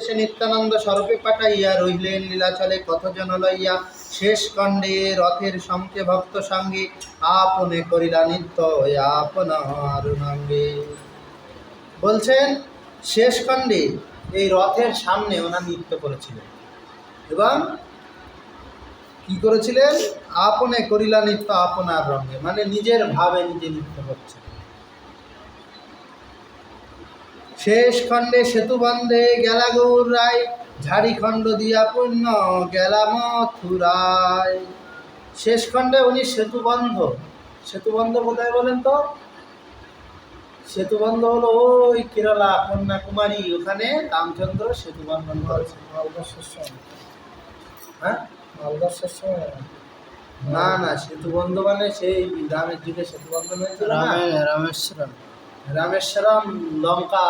শেষে নিত্যানন্দ স্বরূপে পাঠাইয়া রহিলেন লীলাচলে কতজন লইয়া। শেষ খণ্ডে রথের সঙ্গে ভক্ত সঙ্গে আপনে করিলা নিত্য আপনার নামে। বলছেন শেষ খণ্ডে এই রথের সামনে ওনার নৃত্য করেছিলেন এবং কি করেছিলেন? আপনে করিলা নৃত্য আপনার রঙে, মানে নিজের ভাবে নিজে নৃত্য করছে। শেষ খণ্ডে সেতু বন্ধে গেলা গৌর রায়, ঝাড়িখণ্ড দিয়া পুণ্য গেলা মথুরায়। শেষ খণ্ডে উনি সেতুবন্ধ, সেতুবন্ধ কোথায় বলেন তো? সেতুবন্ধ হলো ওই কেরালা কন্যাকুমারী, ওখানে রামচন্দ্র সেতুবন্ধন করেছে। হ্যাঁ, না না, সেতুবন্ধ মানে সেই রামের যুগে সেতুবন্ধন হয়েছিল না, রামেশ্বরম। রামেশ্বরম লঙ্কা,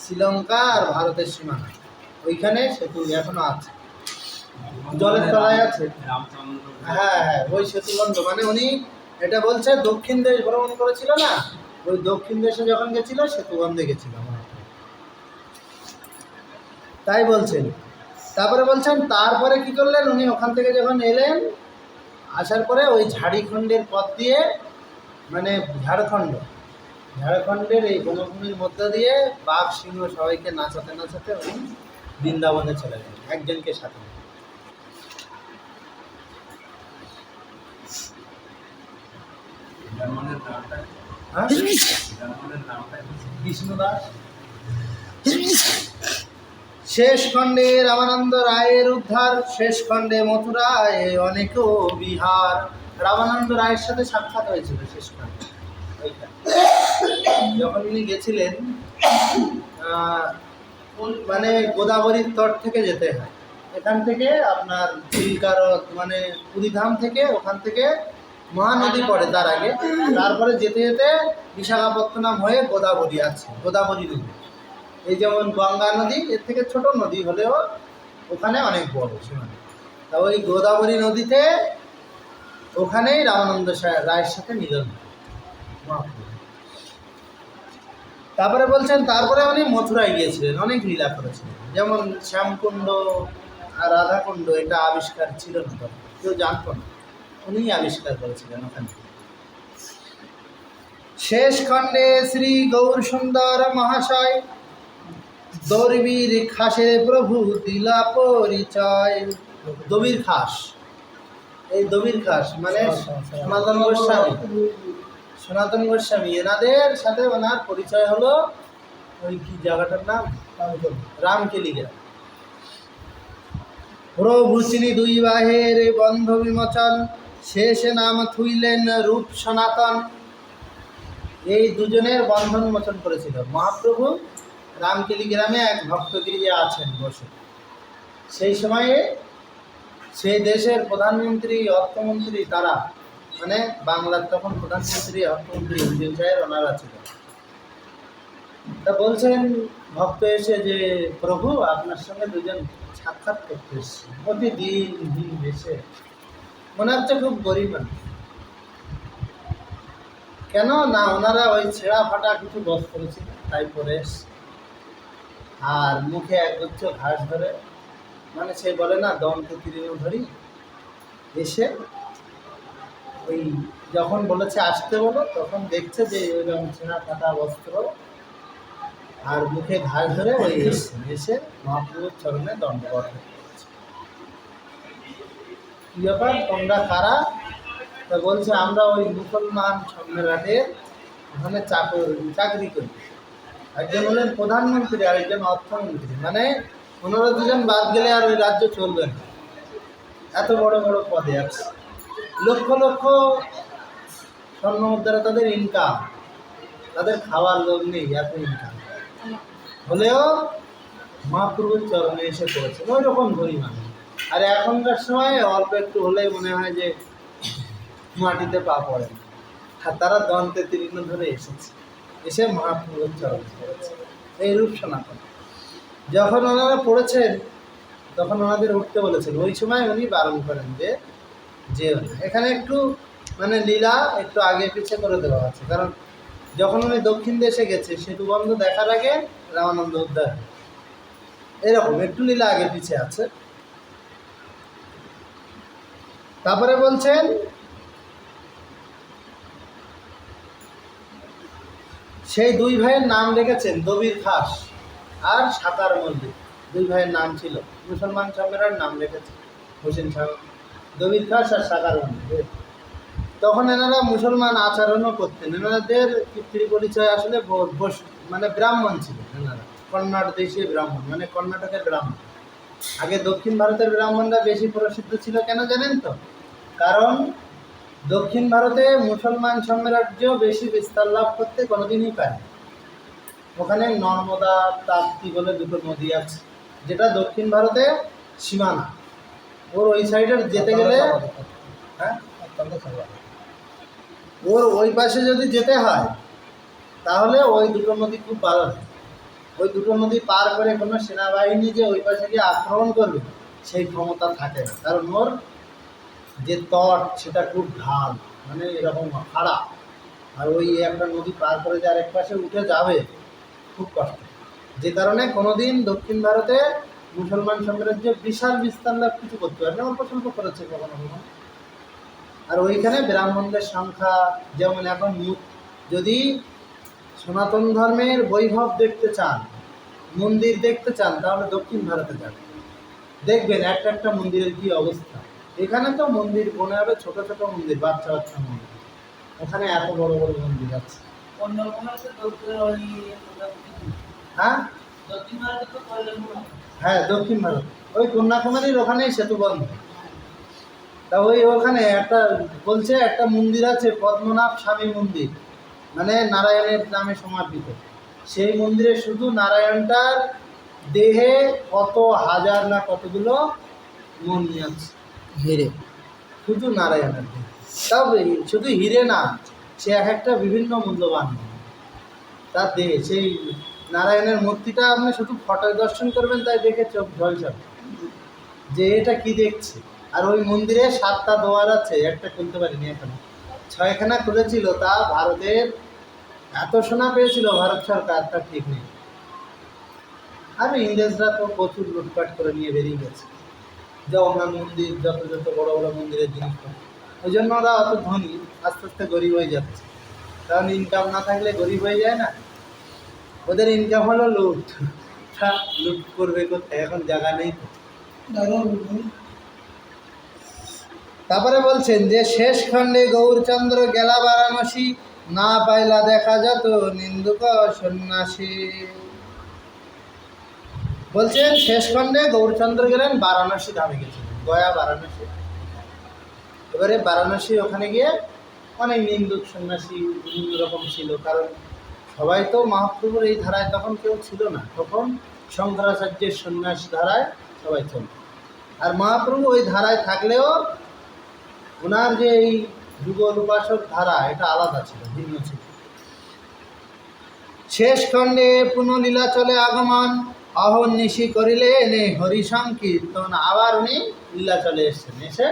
শ্রীলঙ্কা আর ভারতের সীমানা, ওইখানে সেতু এখনো আছে, জলের তলায় আছে। হ্যাঁ হ্যাঁ, ওই সেতুবন্ধ মানে উনি এটা বলছে দক্ষিণ দেশ ভ্রমণ করেছিল না, ওই দক্ষিণ দেশে যখন গেছিল সেতুবন্ধে গেছিল, তাই বলছেন। তারপরে বলছেন তারপরে কি করলেন উনি? ওখান থেকে যখন এলেন, আসার পরে ওই ঝাড়িখণ্ডের পথ দিয়ে, মানে ঝাড়খণ্ডের এই বনভূমির মধ্য দিয়ে বাঘ সিংহ সবাইকে নাচাতে নাচাতে উনি বৃন্দাবনে চলে গেলেন একজনকে সাথে। বিষ্ণুদাস। শেষ খণ্ডে রামানন্দ রায়ের উদ্ধার, শেষ খণ্ডে মথুরায় অনেক বিহার। রামানন্দ রায়ের সাথে সাক্ষাৎ হয়েছিল শেষ খণ্ডে, যখন উনি গেছিলেন, মানে গোদাবরীর তট থেকে যেতে হয়, এখান থেকে আপনার চিল্কারত মানে পুরীধাম থেকে, ওখান থেকে মহানদী পড়ে তার আগে, তারপরে যেতে যেতে বিশাখাপত্তনম হয়ে গোদাবরী আছে, গোদাবরী নদী। এই যেমন গঙ্গা নদী এর থেকে ছোট নদী হলেও ওখানে অনেক বড় সীমানা। তা ওই গোদাবরী নদীতে ওখানেই রামানন্দ রায়ের সাথে মিলন। তারপরে বলছেন তারপরে উনি মথুরায় গিয়েছিলেন, অনেক লীলা করেছিলেন, যেমন শ্যামকুণ্ড আর রাধাকুণ্ড, এটা আবিষ্কার ছিল না তখন, কেউ জানতো না, উনি আবিষ্কার করেছিলেন ওখানে। শেষ খণ্ডে শ্রী গৌর সুন্দর মহাশয়, দৌড়বীর খাসে প্রভু দিলা পরিচয়। দবির খাস, এই দবির খাস মানে সনাতন গোস্বামী, সনাতন গোস্বামী, এনাদের সাথে ওনার পরিচয় হলো ওই কি জায়গাটার নাম, রামকেলি গ্রাম। প্রভু চিনি দুই বাহের বন্ধ বিমোচন, শেষে নাম থুইলেন রূপ সনাতন। এই দুজনের বন্ধন মোচন করেছিল মহাপ্রভু। রামকেলি গ্রামে এক ভক্তগিরি আছেন বসে, সেই সময়ে সেই দেশের প্রধানমন্ত্রী অর্থমন্ত্রী তারা, মানে বাংলার তখন প্রধানমন্ত্রী অর্থমন্ত্রী হুজুর সাহেব ওনারা ছিলেন। তা বলছেন ভক্ত এসে যে প্রভু আপনার সঙ্গে দুজন সাক্ষাৎ করতে এসছে, প্রতিদিন দিন এসে, মনে হচ্ছে খুব গরিব মানুষ। কেন না, ওনারা ওই ছেঁড়া ফাটা কিছু বস্ত্র করেছিল তাই পরে এসছে, আর মুখে একগুচ্ছ ঘাস ধরে, মানে সে বলে না দমকে তৃণ ধরি, এসে ওই যখন বলেছে আসতে বলো, তখন দেখছে যে ওইরকম ছেঁড়া ফাটা বস্ত্র আর মুখে ঘাস ধরে ওই এসে মহাপ্রভুর চরণে দণ্ডবত করছে। কি ব্যাপার, তোমরা কারা? তা বলছে আমরা ওই মুসলমান সম্মেলনের ওখানে চাকরি করি। একজন হলেন প্রধানমন্ত্রী আর একজন অর্থমন্ত্রী, মানে 15 জন বাদ গেলে আর ওই রাজ্য চলবে না, এত বড় বড় পদে আছে, লক্ষ লক্ষ স্বর্ণ মুদ্রা তাদের ইনকাম, তাদের খাওয়ার লোক নেই, এত ইনকাম হলেও মহাপ্রভুর চরণে এসে পড়েছে, ওই রকম ধরি মানুষ। আর এখনকার সময় অল্প একটু হলেই মনে হয় যে মাটিতে পা পড়ে, আর তারা দন্তে তীর্ণ ধরে এসেছে, এসে মহাপ্রভুর চরণে পড়েছে। এই রূপ সনাতন। যখন ওনারা পড়েছেন তখন ওনাদের উঠতে বলেছেন, ওই সময় উনি বারণ করেন যে এখানে একটু মানে লীলা একটু আগে পিছিয়ে করে দেওয়া আছে, কারণ যখন উনি দক্ষিণ দেশে গেছে সেতু বন্ধ দেখার আগে রামানন্দ উদ্ধার, এরকম একটু লীলা আগে পিছে আছে। তারপরে বলছেন সেই দুই ভাইয়ের নাম রেখেছেন দবির খাস আর সাতার মল্লিক। দুই ভাইয়ের নাম ছিল, মুসলমান সম্রাট নাম রেখেছে হোসেন শাহ, দবির খাস আর সাতার মল্লিক। তখন এনারা মুসলমান আচরণও করতেন। এনাদের পিতৃ পরিচয় আসলে মানে ব্রাহ্মণ ছিল। এনারা কর্ণাটক দেশীয় ব্রাহ্মণ, মানে কর্ণাটকের ব্রাহ্মণ। আগে দক্ষিণ ভারতের ব্রাহ্মণরা বেশি প্রসিদ্ধ ছিল কেন জানেন তো? কারণ দক্ষিণ ভারতে মুসলমান সাম্রাজ্য বেশি বিস্তার লাভ করতে কোনোদিনই পারে। ওখানে নর্মদা, তাপ্তি বলে দুটো নদী আছে, যেটা দক্ষিণ ভারতে সীমানা। ওর ওই সাইডের যেতে গেলে, হ্যাঁ, ওর ওই পাশে যদি যেতে হয় তাহলে ওই দুটো নদী খুব ভালো হয়। ওই দুটো নদী পার করে কোনো সেনাবাহিনী যে ওই পাশে গিয়ে আক্রমণ করবে সেই ক্ষমতা থাকে না, কারণ ওর যে তট সেটা খুব ঢাল, মানে এরকম খাড়া। আর ওই একটা নদী পার করে যে আরেক পাশে উঠে যাবে খুব কষ্ট। যে কারণে কোনোদিন দক্ষিণ ভারতে মুসলমান সাম্রাজ্য বিশাল বিস্তার লাভ কিছু করতে পারে না, অল্প স্বল্প করেছে কখনো কখনো। আর ওইখানে ব্রাহ্মণদের সংখ্যা যেমন এখন যদি সনাতন ধর্মের বৈভব দেখতে চান, মন্দির দেখতে চান, তাহলে দক্ষিণ ভারতে যাবেন, দেখবেন একটা একটা মন্দিরের কি অবস্থা। এখানে তো মন্দির মনে হবে ছোট ছোট মন্দির, বাচ্চা বাচ্চা মন্দির, ওখানে এত বড় বড় মন্দির আছে। হ্যাঁ হ্যাঁ, দক্ষিণ ভারত ওই কন্যাকুমারীর ওখানেই সেতু বন্ধ। তা ওখানে একটা বলছে একটা মন্দির আছে পদ্মনাভ স্বামী মন্দির, মানে নারায়ণের নামে সমর্পিত। সেই মন্দিরে শুধু নারায়ণটার দেহে কত হাজার না কতগুলো মণি আছে, হিরে, শুধু নারায়ণের দেহে। তাও শুধু হিরে না, সে এক একটা বিভিন্ন মূল্যবান তার দেহে। সেই নারায়ণের মূর্তিটা আপনি শুধু ফটোয় দর্শন করবেন, তাই দেখে চোখ ঝলসাবে যে এটা কি দেখছে। আর ওই মন্দিরে 7টা দোয়ার আছে, একটা খুলতে পারিনি এখন, 6খানা খুলেছিল। তা ভারতের এত সোনা পেয়েছিল ভারত সরকার, তার ঠিক নেই। আর ইংরেজরা তো প্রচুর লুটপাট করে নিয়ে বেরিয়ে গেছে জগন্নাথ মন্দির, যত যত বড় বড় মন্দিরের জিনিসপত্র। ওই জন্য ওরা অত ধনী, আস্তে আস্তে গরিব হয়ে যাচ্ছে। কারণ ইনকাম না থাকলে গরিব হয়ে যায় না। ওদের ইনকাম হলো লুট, লুট করবে কোথায়, এখন জায়গা নেই। তারপরে বলছেন যে শেষ খণ্ডে গৌরচন্দ্র গেলা বারাণসী, না পাইলা দেখা যেত নিন্দুক সন্ন্যাসী। বলছেন শেষ খণ্ডে গৌরচন্দ্র গেলেন বারাণসী ধামে গেছিলেন, গয়া বারাণসী। এবারে বারাণসী ওখানে গিয়ে অনেক নিন্দুক সন্ন্যাসী বিভিন্ন রকম ছিল, কারণ সবাই তো মহাপ্রভুর এই ধারায় তখন কেউ ছিল না। তখন শঙ্করাচার্যের সন্ন্যাস ধারায় সবাই চলত। আর মহাপ্রভু ওই ধারায় থাকলেও ওনার যে এই যুগল উপাসক ধারা, এটা আলাদা ছিল, ভিন্ন ছিল। শেষ খণ্ডে পুনঃলীলা চলে আগমন, অহর্নিশি করিলেন হরি সংকীর্তন। আবার উনি লীলা চলে এসছেন, এসে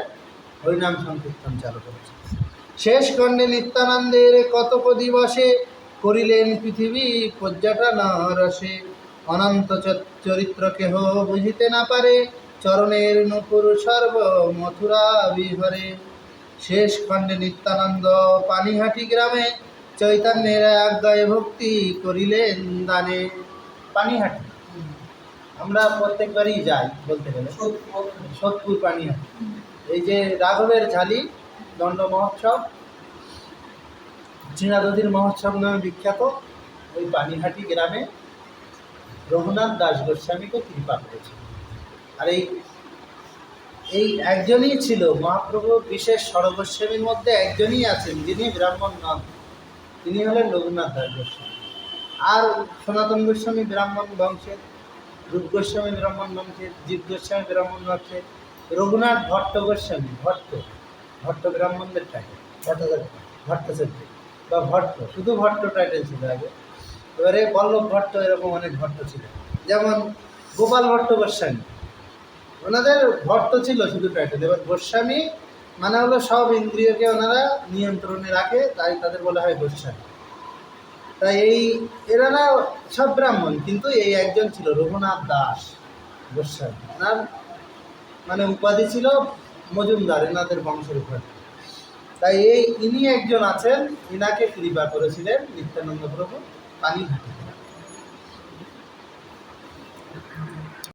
হরিনাম সংকীর্তন চালু করেছেন। শেষ খণ্ডে নিত্যানন্দের কতক দিবসে, করিলেন পৃথিবী পর্যটন রসে। অনন্ত চরিত্র কেহ বুঝিতে না পারে, চরণের নূপুর সর্ব মথুরা বিহরে। শেষ খণ্ডে নিত্যানন্দ পানিহাটি গ্রামে, চৈতন্যের আজ্ঞায় ভক্তি করিলেন দানে। পানিহাটি আমরা প্রত্যেকবারই যাই বলতে গেলে, সোদপুর পানিহাটি। এই যে রাঘবের ঝালি দণ্ড মহোৎসব, চীনাদধির মহোৎসব নামে বিখ্যাত, ওই পানিহাটি গ্রামে রঘুনাথ দাস গোস্বামীকে কৃপা করেছে। আর এই একজনই ছিল মহাপ্রভু বিশেষ ষড়গোস্বামীর মধ্যে একজনই আছেন যিনি ব্রাহ্মণ নন, তিনি হলেন রঘুনাথ দাস গোস্বামী। আর সনাতন গোস্বামী ব্রাহ্মণ বংশের, রূপ গোস্বামী ব্রাহ্মণ বংশের, জীব গোস্বামী ব্রাহ্মণ বংশের, রঘুনাথ ভট্ট গোস্বামী ভট্ট ব্রাহ্মণদের টাইটেল, ভট্টাচার্য বা ভট্ট, শুধু ভট্ট টাইটেল ছিল আগে। এবারে বল্লভ ভট্ট, এরকম অনেক ভট্ট ছিল। যেমন গোপাল ভট্ট গোস্বামী, ওনাদের ভট্ট ছিল শুধু টাইটেল। এবার গোস্বামী মানে হলো সব ইন্দ্রিয়কে ওনারা নিয়ন্ত্রণে রাখে, তাই তাদের বলা হয় গোস্বামী। তাই এরা সব ব্রাহ্মণ, কিন্তু এই একজন ছিল রঘুনাথ দাস, গোস্বামী, ওনার মানে উপাধি ছিল মজুমদার, এনাদের বংশের উপাধি। তাই ইনি একজন আছেন, ইনাকে কৃপা করেছিলেন নিত্যানন্দ প্রভু পানিহাটি।